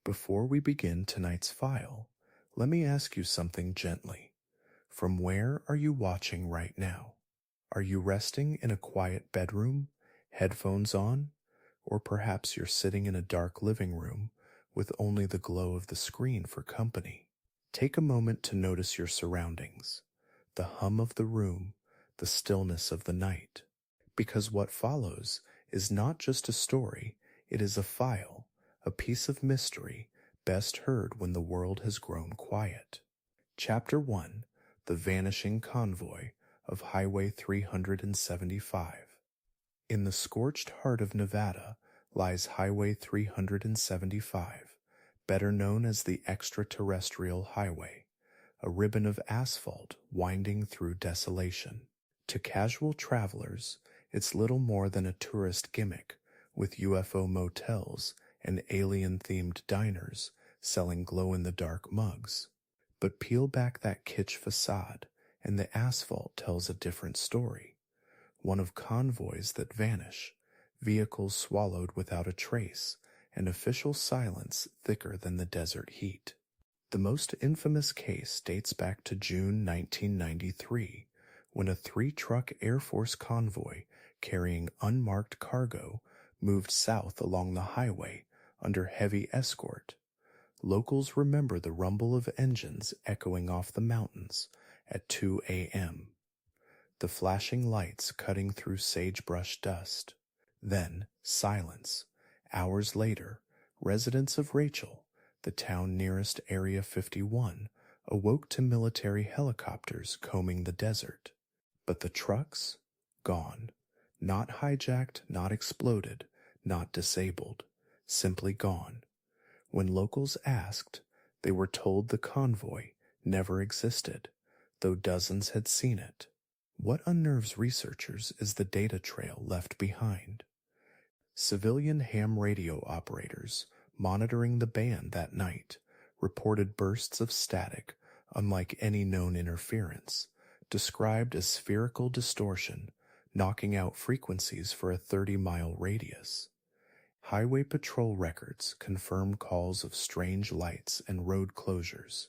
Before we begin tonight's file, let me ask you something gently. From where are you watching right now? Are you resting in a quiet bedroom, headphones on, or perhaps you're sitting in a dark living room with only the glow of the screen for company? Take a moment to notice your surroundings, the hum of the room, the stillness of the night, because what follows is not just a story, it is a file, a piece of mystery best heard when the world has grown quiet. Chapter 1: The Vanishing Convoy of Highway 375. In the scorched heart of Nevada lies Highway 375, better known as the Extraterrestrial Highway, a ribbon of asphalt winding through desolation. To casual travelers, it's little more than a tourist gimmick, with UFO motels and alien-themed diners selling glow-in-the-dark mugs. But peel back that kitsch facade, and the asphalt tells a different story. One of convoys that vanish, vehicles swallowed without a trace, and official silence thicker than the desert heat. The most infamous case dates back to June 1993, when a 3-truck Air Force convoy carrying unmarked cargo moved south along the highway under heavy escort. Locals remember the rumble of engines echoing off the mountains at 2 a.m., the flashing lights cutting through sagebrush dust. Then, silence. Hours later, residents of Rachel, the town nearest Area 51, awoke to military helicopters combing the desert. But the trucks? Gone. Not hijacked, not exploded, not disabled. Simply gone. When locals asked, they were told the convoy never existed, though dozens had seen it. What unnerves researchers is the data trail left behind. Civilian ham radio operators monitoring the band that night reported bursts of static unlike any known interference, described as spherical distortion, knocking out frequencies for a 30-mile radius. Highway patrol records confirm calls of strange lights and road closures,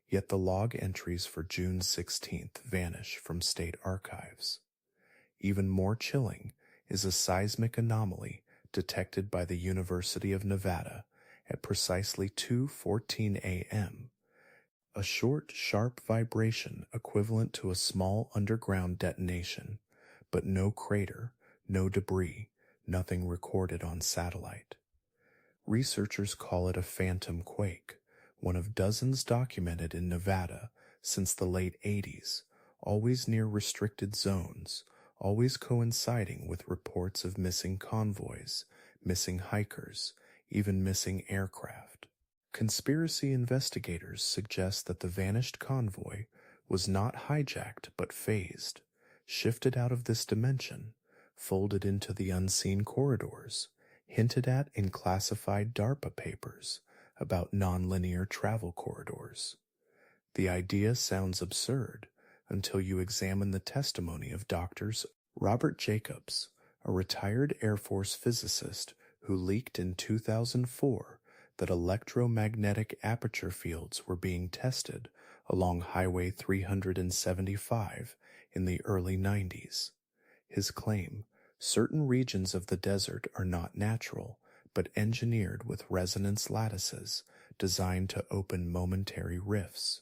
yet the log entries for June 16th vanish from state archives. Even more chilling is a seismic anomaly detected by the University of Nevada at precisely 2:14 a.m., a short, sharp vibration equivalent to a small underground detonation, but no crater, no debris, nothing recorded on satellite. Researchers call it a phantom quake, one of dozens documented in Nevada since the late 80s, always near restricted zones, always coinciding with reports of missing convoys, missing hikers, even missing aircraft. Conspiracy investigators suggest that the vanished convoy was not hijacked but phased, shifted out of this dimension, folded into the unseen corridors, hinted at in classified DARPA papers about nonlinear travel corridors. The idea sounds absurd until you examine the testimony of Drs. Robert Jacobs, a retired Air Force physicist who leaked in 2004 that electromagnetic aperture fields were being tested along Highway 375 in the early 90s. His claim, certain regions of the desert are not natural, but engineered with resonance lattices designed to open momentary rifts.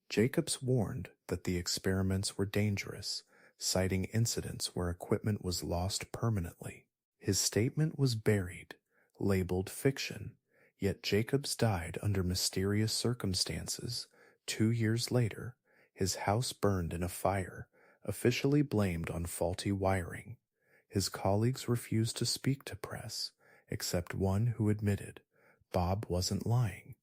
Jacobs warned that the experiments were dangerous, citing incidents where equipment was lost permanently. His statement was buried, labeled fiction, yet Jacobs died under mysterious circumstances. 2 years later, his house burned in a fire, officially blamed on faulty wiring. His colleagues refused to speak to press, except one who admitted Bob wasn't lying.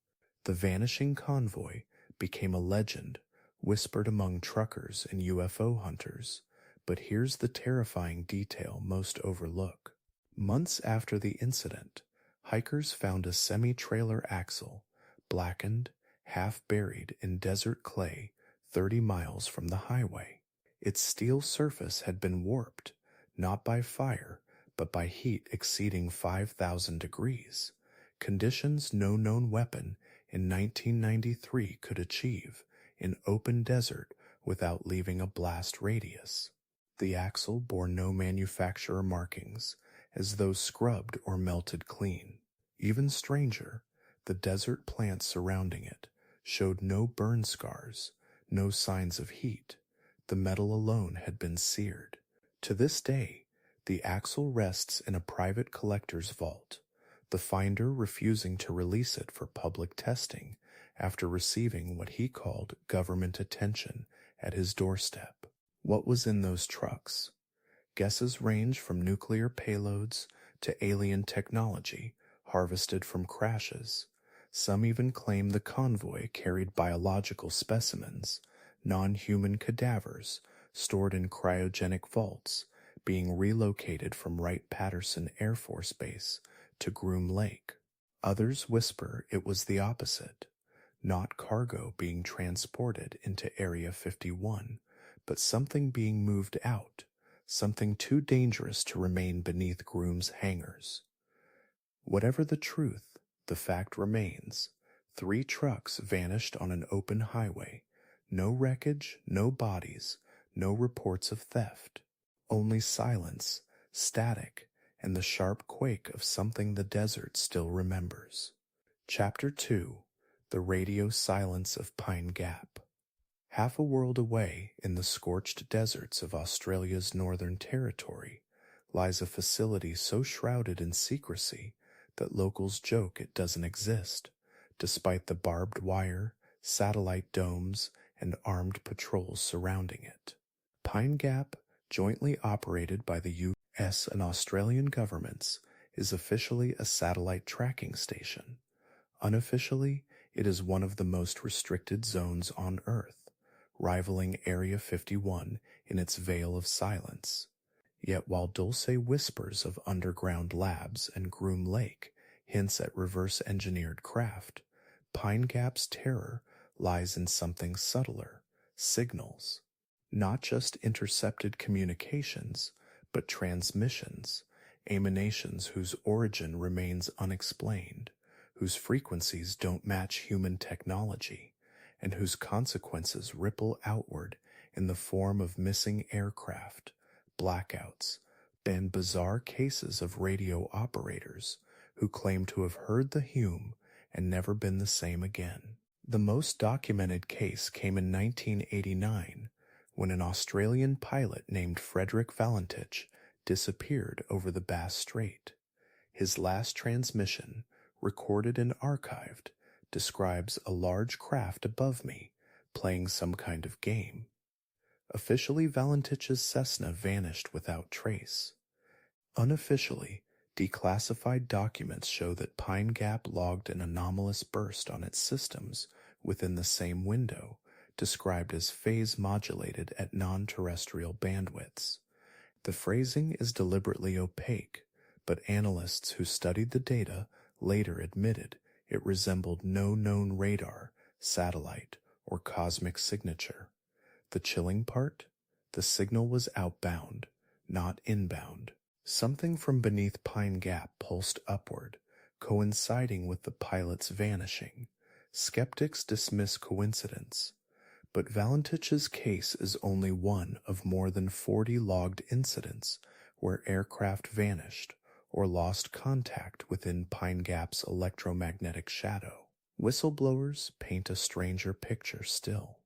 The vanishing convoy became a legend, whispered among truckers and UFO hunters. But here's the terrifying detail most overlook. Months after the incident, hikers found a semi-trailer axle, blackened, half-buried in desert clay 30 miles from the highway. Its steel surface had been warped, not by fire, but by heat exceeding 5,000 degrees, conditions no known weapon in 1993 could achieve in open desert without leaving a blast radius. The axle bore no manufacturer markings, as though scrubbed or melted clean. Even stranger, the desert plants surrounding it showed no burn scars, no signs of heat. The metal alone had been seared. To this day, the axle rests in a private collector's vault, the finder refusing to release it for public testing after receiving what he called government attention at his doorstep. What was in those trucks? Guesses range from nuclear payloads to alien technology harvested from crashes. Some even claim the convoy carried biological specimens, non-human cadavers stored in cryogenic vaults, being relocated from Wright-Patterson Air Force Base to Groom Lake. Others whisper it was the opposite, not cargo being transported into Area 51, but something being moved out, something too dangerous to remain beneath Groom's hangars. Whatever the truth, the fact remains. 3 trucks vanished on an open highway. No wreckage, no bodies, no reports of theft. Only silence, static, and the sharp quake of something the desert still remembers. Chapter 2: The Radio Silence of Pine Gap. Half a world away in the scorched deserts of Australia's Northern Territory lies a facility so shrouded in secrecy that locals joke it doesn't exist, despite the barbed wire, satellite domes, and armed patrols surrounding it. Pine Gap, jointly operated by the U.S. and Australian governments, is officially a satellite tracking station. Unofficially, it is one of the most restricted zones on Earth, rivaling Area 51 in its veil of silence. Yet while Dulce whispers of underground labs and Groom Lake hints at reverse-engineered craft, Pine Gap's terror lies in something subtler: signals. Not just intercepted communications, but transmissions, emanations whose origin remains unexplained, whose frequencies don't match human technology, and whose consequences ripple outward in the form of missing aircraft, blackouts, and bizarre cases of radio operators who claim to have heard the hum and never been the same again. The most documented case came in 1989, when an Australian pilot named Frederick Valentich disappeared over the Bass Strait. His last transmission, recorded and archived, describes a large craft above me playing some kind of game. Officially, Valentich's Cessna vanished without trace. Unofficially, declassified documents show that Pine Gap logged an anomalous burst on its systems within the same window, described as phase modulated at non-terrestrial bandwidths. The phrasing is deliberately opaque, but analysts who studied the data later admitted it resembled no known radar, satellite, or cosmic signature. The chilling part? The signal was outbound, not inbound. Something from beneath Pine Gap pulsed upward, coinciding with the pilot's vanishing. Skeptics dismiss coincidence, but Valentich's case is only one of more than 40 logged incidents where aircraft vanished or lost contact within Pine Gap's electromagnetic shadow. Whistleblowers paint a stranger picture still.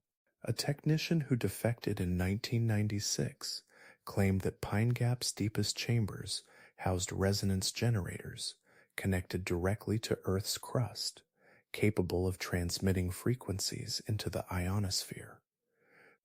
A technician who defected in 1996 claimed that Pine Gap's deepest chambers housed resonance generators connected directly to Earth's crust, capable of transmitting frequencies into the ionosphere.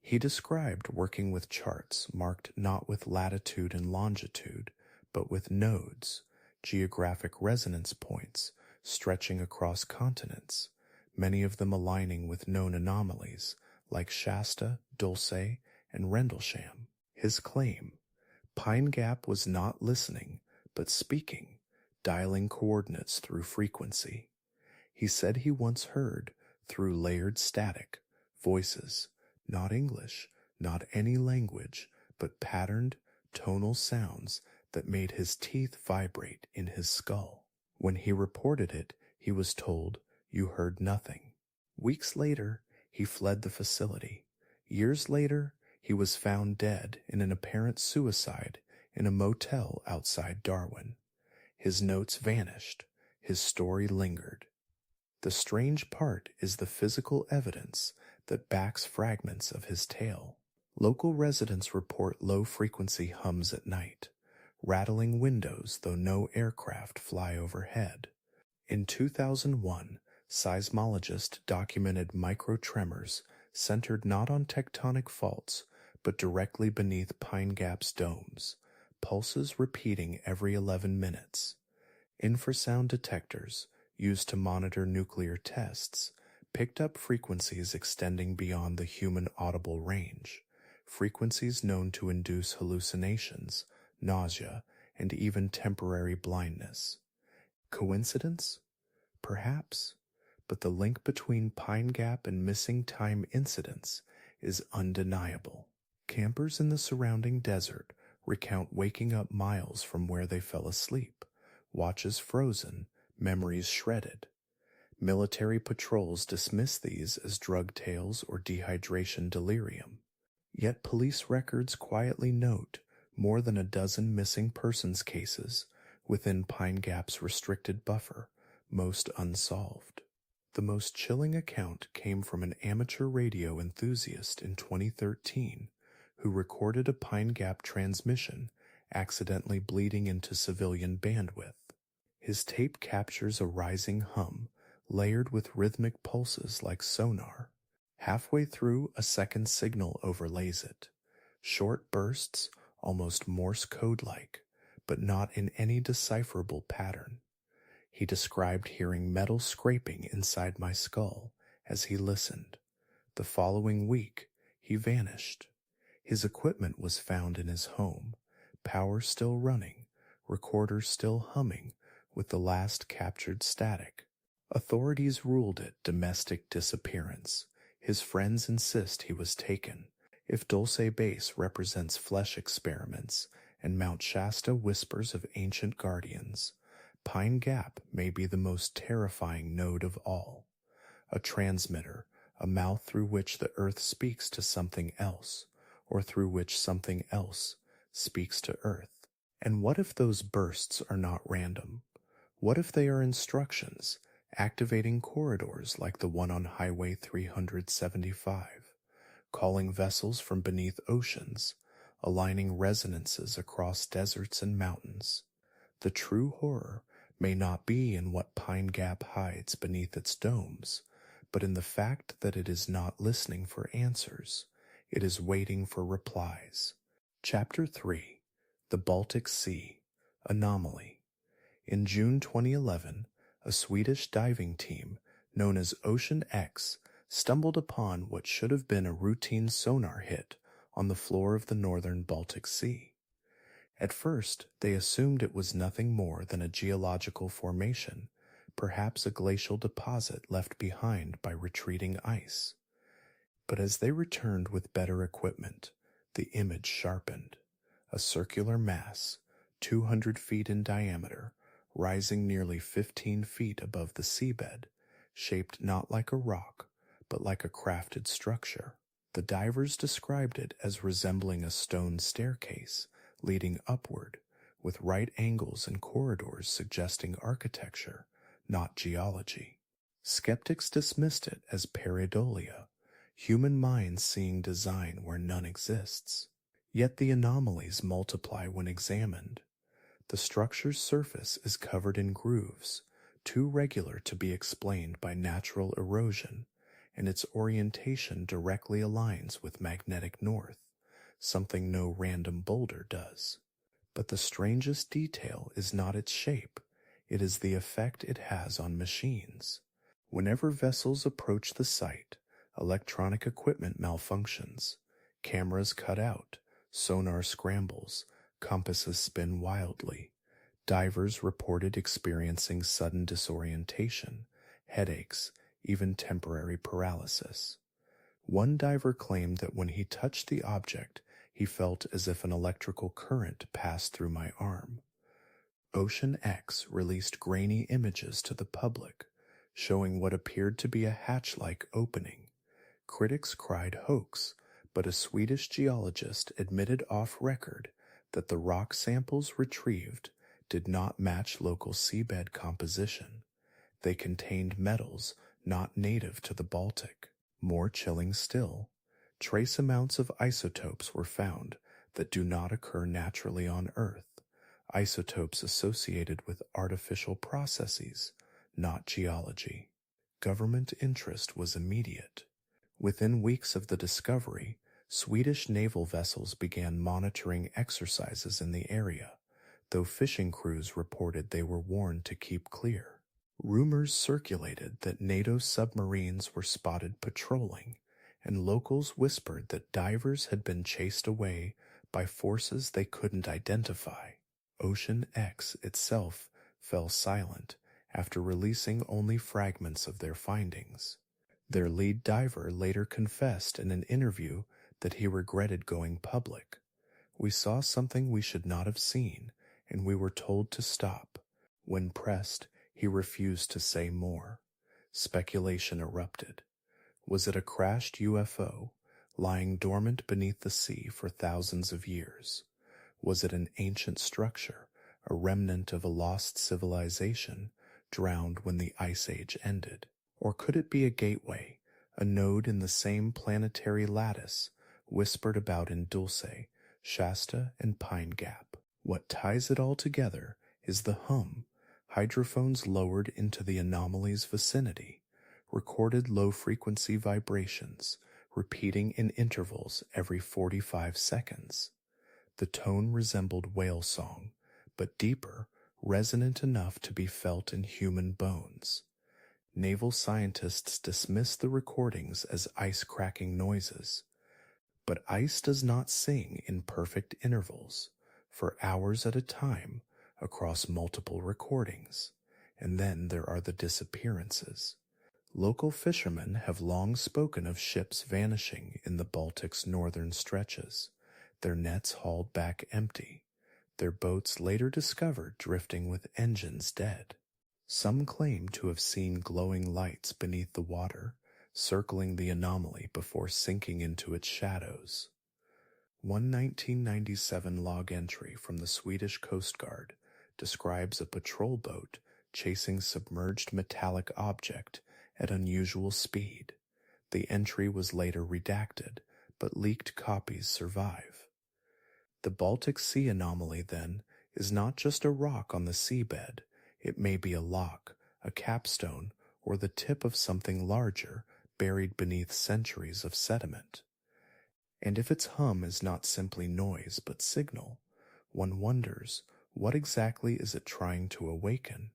He described working with charts marked not with latitude and longitude, but with nodes, geographic resonance points stretching across continents, many of them aligning with known anomalies like Shasta, Dulce, and Rendlesham. His claim: Pine Gap was not listening, but speaking, dialing coordinates through frequency. He said he once heard, through layered static, voices, not English, not any language, but patterned, tonal sounds that made his teeth vibrate in his skull. When he reported it, he was told, "You heard nothing." Weeks later, he fled the facility. Years later, he was found dead in an apparent suicide in a motel outside Darwin. His notes vanished. His story lingered. The strange part is the physical evidence that backs fragments of his tale. Local residents report low-frequency hums at night, rattling windows though no aircraft fly overhead. In 2001, seismologists documented microtremors centered not on tectonic faults but directly beneath Pine Gap's domes, pulses repeating every 11 minutes. Infrasound detectors, used to monitor nuclear tests, picked up frequencies extending beyond the human audible range, frequencies known to induce hallucinations, nausea, and even temporary blindness. Coincidence? Perhaps, but the link between Pine Gap and missing time incidents is undeniable. Campers in the surrounding desert recount waking up miles from where they fell asleep, watches frozen, memories shredded. Military patrols dismiss these as drug tales or dehydration delirium. Yet police records quietly note more than a dozen missing persons cases within Pine Gap's restricted buffer, most unsolved. The most chilling account came from an amateur radio enthusiast in 2013 who recorded a Pine Gap transmission accidentally bleeding into civilian bandwidth. His tape captures a rising hum layered with rhythmic pulses like sonar. Halfway through, a second signal overlays it. Short bursts, almost Morse code-like, but not in any decipherable pattern. He described hearing metal scraping inside my skull as he listened. The following week, he vanished. His equipment was found in his home, power still running, recorder still humming with the last captured static. Authorities ruled it domestic disappearance. His friends insist he was taken. If Dulce Base represents flesh experiments and Mount Shasta whispers of ancient guardians, Pine Gap may be the most terrifying node of all. A transmitter, a mouth through which the earth speaks to something else, or through which something else speaks to earth. And what if those bursts are not random? What if they are instructions, activating corridors like the one on Highway 375, calling vessels from beneath oceans, aligning resonances across deserts and mountains? The true horror may not be in what Pine Gap hides beneath its domes, but in the fact that it is not listening for answers. It is waiting for replies. Chapter 3: The Baltic Sea Anomaly. In June 2011, a Swedish diving team known as Ocean X stumbled upon what should have been a routine sonar hit on the floor of the northern Baltic Sea. At first, they assumed it was nothing more than a geological formation, perhaps a glacial deposit left behind by retreating ice. But as they returned with better equipment, the image sharpened. A circular mass, 200 feet in diameter, rising nearly 15 feet above the seabed, shaped not like a rock, but like a crafted structure. The divers described it as resembling a stone staircase leading upward, with right angles and corridors suggesting architecture, not geology. Skeptics dismissed it as pareidolia, human minds seeing design where none exists. Yet the anomalies multiply when examined. The structure's surface is covered in grooves, too regular to be explained by natural erosion, and its orientation directly aligns with magnetic north, something no random boulder does. But the strangest detail is not its shape, it is the effect it has on machines. Whenever vessels approach the site, electronic equipment malfunctions, cameras cut out, sonar scrambles, compasses spin wildly. Divers reported experiencing sudden disorientation, headaches, even temporary paralysis. One diver claimed that when he touched the object, he felt as if an electrical current passed through my arm. Ocean X released grainy images to the public, showing what appeared to be a hatch-like opening. Critics cried hoax, but a Swedish geologist admitted off-record that the rock samples retrieved did not match local seabed composition. They contained metals not native to the Baltic. More chilling still, trace amounts of isotopes were found that do not occur naturally on Earth, isotopes associated with artificial processes, not geology. Government interest was immediate. Within weeks of the discovery, Swedish naval vessels began monitoring exercises in the area, though fishing crews reported they were warned to keep clear. Rumors circulated that NATO submarines were spotted patrolling, and locals whispered that divers had been chased away by forces they couldn't identify. Ocean X itself fell silent after releasing only fragments of their findings. Their lead diver later confessed in an interview that he regretted going public. "We saw something we should not have seen, and we were told to stop." When pressed, he refused to say more. Speculation erupted. Was it a crashed UFO, lying dormant beneath the sea for thousands of years? Was it an ancient structure, a remnant of a lost civilization, drowned when the Ice Age ended? Or could it be a gateway, a node in the same planetary lattice, whispered about in Dulce, Shasta, and Pine Gap? What ties it all together is the hum, hydrophones lowered into the anomaly's vicinity, recorded low-frequency vibrations, repeating in intervals every 45 seconds. The tone resembled whale song, but deeper, resonant enough to be felt in human bones. Naval scientists dismiss the recordings as ice-cracking noises. But ice does not sing in perfect intervals, for hours at a time, across multiple recordings. And then there are the disappearances. Local fishermen have long spoken of ships vanishing in the Baltic's northern stretches, their nets hauled back empty, their boats later discovered drifting with engines dead. Some claim to have seen glowing lights beneath the water, circling the anomaly before sinking into its shadows. One 1997 log entry from the Swedish Coast Guard describes a patrol boat chasing submerged metallic object at unusual speed. The entry was later redacted, but leaked copies survive. The Baltic Sea anomaly, then, is not just a rock on the seabed. It may be a lock, a capstone, or the tip of something larger buried beneath centuries of sediment. And if its hum is not simply noise but signal, one wonders, what exactly is it trying to awaken?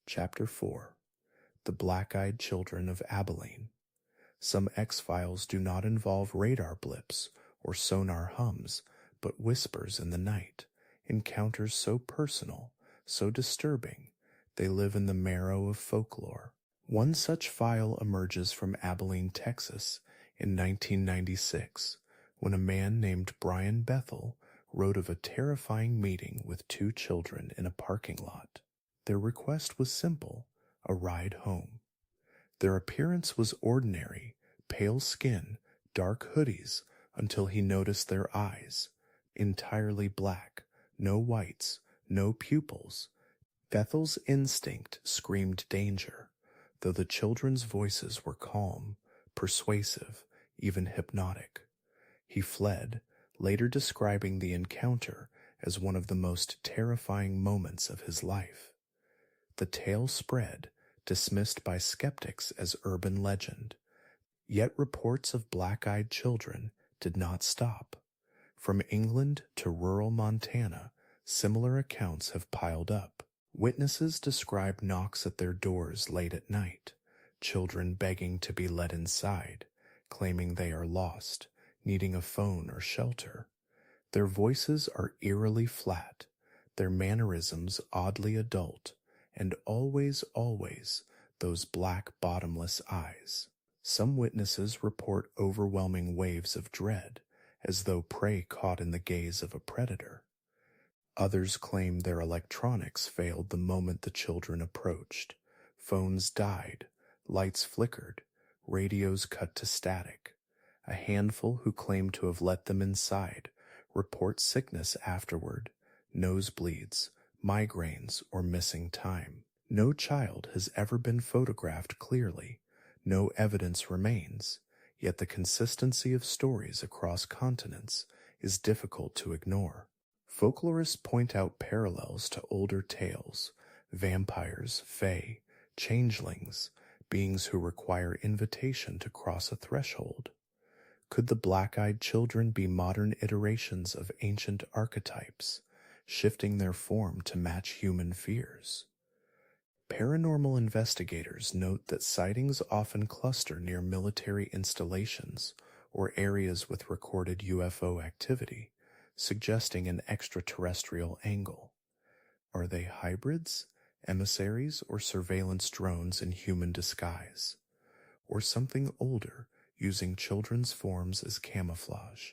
Chapter 4. The Black-Eyed Children of Abilene. Some X-Files do not involve radar blips or sonar hums, but whispers in the night, encounters so personal, so disturbing, they live in the marrow of folklore. One such file emerges from Abilene, Texas, in 1996, when a man named Brian Bethel wrote of a terrifying meeting with two children in a parking lot. Their request was simple, a ride home. Their appearance was ordinary, pale skin, dark hoodies, until he noticed their eyes, entirely black, no whites, no pupils. Bethel's instinct screamed danger, though the children's voices were calm, persuasive, even hypnotic. He fled, later describing the encounter as one of the most terrifying moments of his life. The tale spread, dismissed by skeptics as urban legend. Yet reports of black-eyed children did not stop. From England to rural Montana, similar accounts have piled up. Witnesses describe knocks at their doors late at night, children begging to be let inside, claiming they are lost, needing a phone or shelter. Their voices are eerily flat, their mannerisms oddly adult, and always, those black bottomless eyes. Some witnesses report overwhelming waves of dread, as though prey caught in the gaze of a predator. Others claim their electronics failed the moment the children approached. Phones died, lights flickered, radios cut to static. A handful who claim to have let them inside report sickness afterward, nosebleeds, migraines, or missing time. No child has ever been photographed clearly. No evidence remains, yet the consistency of stories across continents is difficult to ignore. Folklorists point out parallels to older tales: vampires, fae, changelings, beings who require invitation to cross a threshold. Could the black-eyed children be modern iterations of ancient archetypes, shifting their form to match human fears? Paranormal investigators note that sightings often cluster near military installations or areas with recorded UFO activity, suggesting an extraterrestrial angle. Are they hybrids, emissaries, or surveillance drones in human disguise? Or something older, using children's forms as camouflage?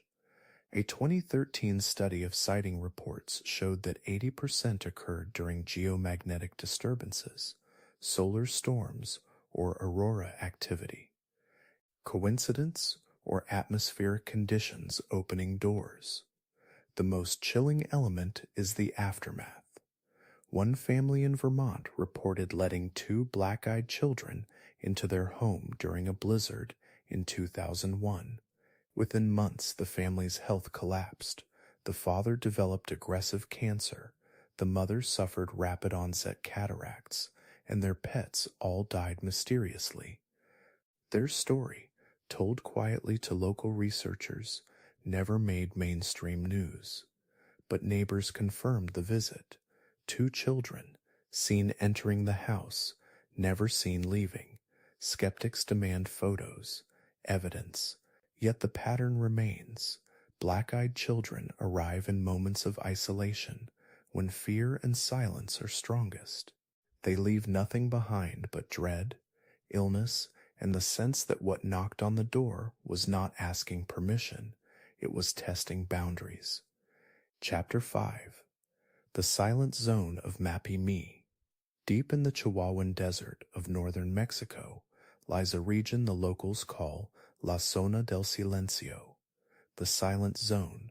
A 2013 study of sighting reports showed that 80% occurred during geomagnetic disturbances, solar storms, or aurora activity. Coincidence or atmospheric conditions opening doors? The most chilling element is the aftermath. One family in Vermont reported letting two black-eyed children into their home during a blizzard in 2001. Within months, the family's health collapsed. The father developed aggressive cancer, the mother suffered rapid-onset cataracts, and their pets all died mysteriously. Their story, told quietly to local researchers, never made mainstream news. But neighbors confirmed the visit. Two children, seen entering the house, never seen leaving. Skeptics demand photos, evidence. Yet the pattern remains. Black-eyed children arrive in moments of isolation, when fear and silence are strongest. They leave nothing behind but dread, illness, and the sense that what knocked on the door was not asking permission, it was testing boundaries. Chapter 5. The Silent Zone of Mapi-Mi. Deep in the Chihuahuan Desert of northern Mexico lies a region the locals call La Zona del Silencio, the Silent Zone.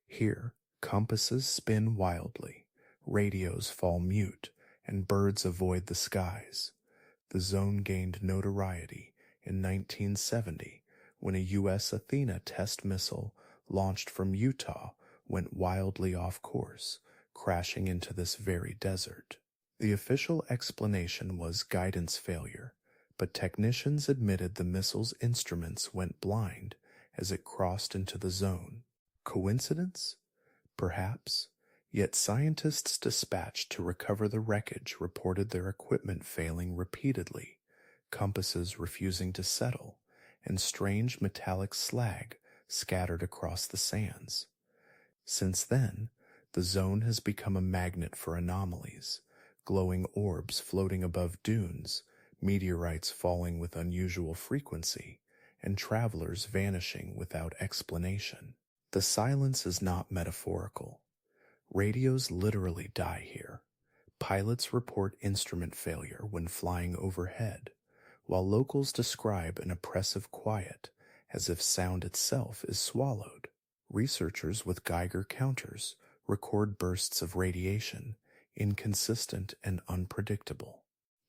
Here, compasses spin wildly, radios fall mute, and birds avoid the skies. The zone gained notoriety in 1970 when a U.S. Athena test missile launched from Utah went wildly off course, crashing into this very desert. The official explanation was guidance failure, but technicians admitted the missile's instruments went blind as it crossed into the zone. Coincidence? Perhaps. Yet scientists dispatched to recover the wreckage reported their equipment failing repeatedly, compasses refusing to settle, and strange metallic slag scattered across the sands. Since then, the zone has become a magnet for anomalies: glowing orbs floating above dunes, meteorites falling with unusual frequency, and travelers vanishing without explanation. The silence is not metaphorical. Radios literally die here. Pilots report instrument failure when flying overhead, while locals describe an oppressive quiet, as if sound itself is swallowed. Researchers with Geiger counters record bursts of radiation, inconsistent and unpredictable.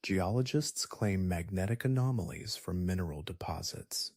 Geologists claim magnetic anomalies from mineral deposits,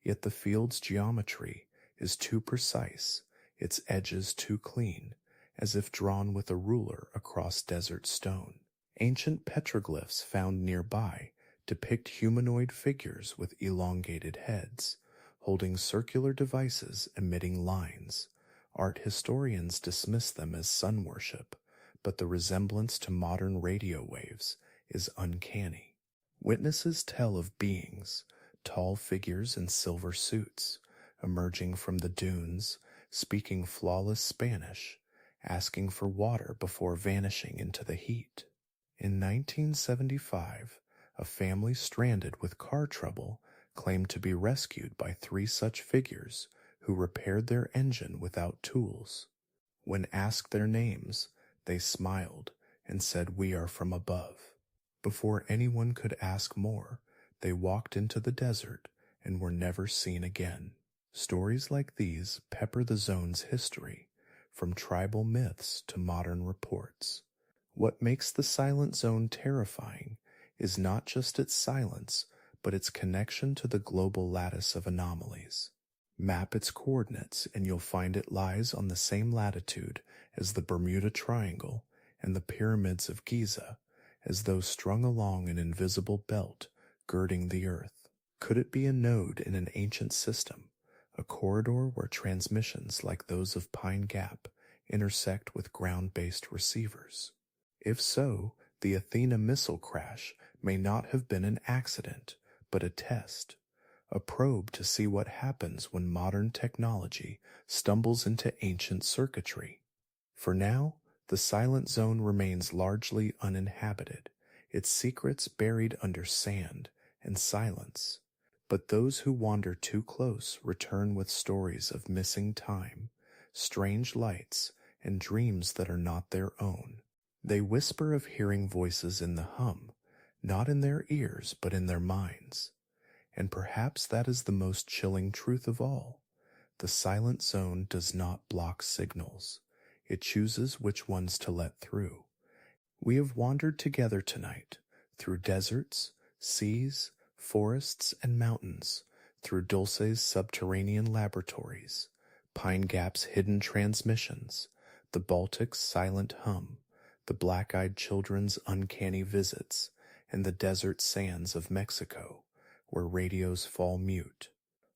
yet the field's geometry is too precise, its edges too clean, as if drawn with a ruler across desert stone. Ancient petroglyphs found nearby depict humanoid figures with elongated heads, holding circular devices emitting lines. Art historians dismiss them as sun worship, but the resemblance to modern radio waves is uncanny. Witnesses tell of beings, tall figures in silver suits, emerging from the dunes, speaking flawless Spanish, asking for water before vanishing into the heat. In 1975, a family stranded with car trouble claimed to be rescued by three such figures who repaired their engine without tools. When asked their names, They smiled and said, "We are from above." Before anyone could ask more, they walked into the desert and were never seen again. Stories like these pepper the zone's history, from tribal myths to modern reports. What makes the Silent Zone terrifying is not just its silence, but its connection to the global lattice of anomalies. Map its coordinates and you'll find it lies on the same latitude as the Bermuda Triangle and the pyramids of Giza, as though strung along an invisible belt girding the earth. Could it be a node in an ancient system, a corridor where transmissions like those of Pine Gap intersect with ground-based receivers? If so, the Athena missile crash may not have been an accident, but a test, a probe to see what happens when modern technology stumbles into ancient circuitry. For now, the Silent Zone remains largely uninhabited, its secrets buried under sand and silence. But those who wander too close return with stories of missing time, strange lights, and dreams that are not their own. They whisper of hearing voices in the hum, not in their ears but in their minds. And perhaps that is the most chilling truth of all. The Silent Zone does not block signals. It chooses which ones to let through. We have wandered together tonight, through deserts, seas, forests, and mountains, through Dulce's subterranean laboratories, Pine Gap's hidden transmissions, the Baltic's silent hum, the black-eyed children's uncanny visits, and the desert sands of Mexico, where radios fall mute.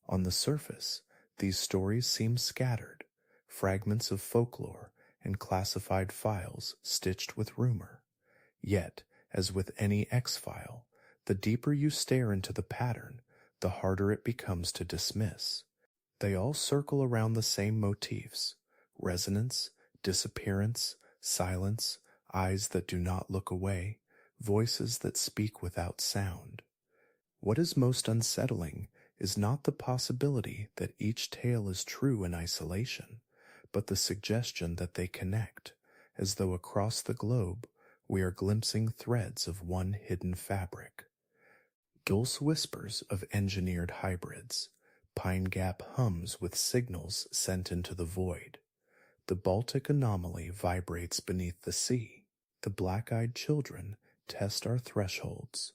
On the surface, these stories seem scattered, fragments of folklore and classified files stitched with rumor. Yet, as with any X-file, the deeper you stare into the pattern, the harder it becomes to dismiss. They all circle around the same motifs: resonance, disappearance, silence, eyes that do not look away, voices that speak without sound. What is most unsettling is not the possibility that each tale is true in isolation, but the suggestion that they connect, as though across the globe we are glimpsing threads of one hidden fabric. Dulce whispers of engineered hybrids. Pine Gap hums with signals sent into the void. The Baltic anomaly vibrates beneath the sea. The black-eyed children test our thresholds,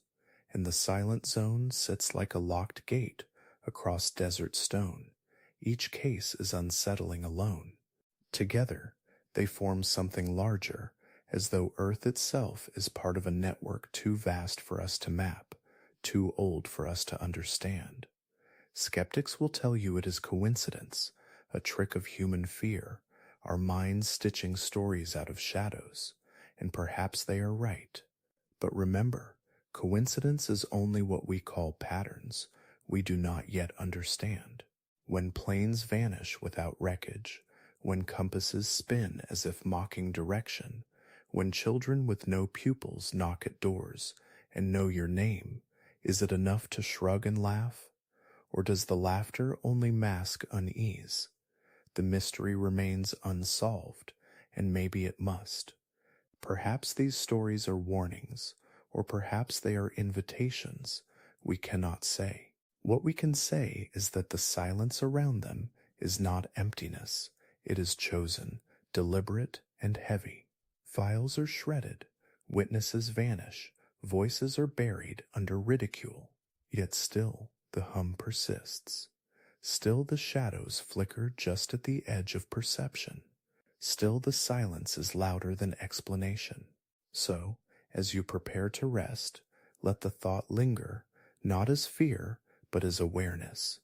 and the Silent Zone sits like a locked gate across desert stone. Each case is unsettling alone. Together, they form something larger, as though Earth itself is part of a network too vast for us to map, too old for us to understand. Skeptics will tell you it is coincidence, a trick of human fear, our minds stitching stories out of shadows, and perhaps they are right. But remember, coincidence is only what we call patterns we do not yet understand. When planes vanish without wreckage, when compasses spin as if mocking direction, when children with no pupils knock at doors and know your name, is it enough to shrug and laugh? Or does the laughter only mask unease? The mystery remains unsolved, and maybe it must. Perhaps these stories are warnings, or perhaps they are invitations. We cannot say. What we can say is that the silence around them is not emptiness. It is chosen, deliberate, and heavy. Files are shredded, witnesses vanish, voices are buried under ridicule. Yet still the hum persists. Still the shadows flicker just at the edge of perception. Still the silence is louder than explanation. So, as you prepare to rest, let the thought linger, not as fear, but as awareness.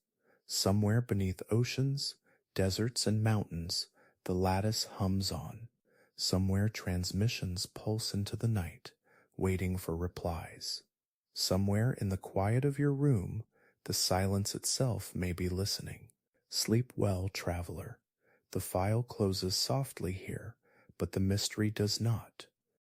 Somewhere beneath oceans, deserts, and mountains, the lattice hums on. Somewhere transmissions pulse into the night, waiting for replies. Somewhere in the quiet of your room, the silence itself may be listening. Sleep well, traveler. The file closes softly here, but the mystery does not.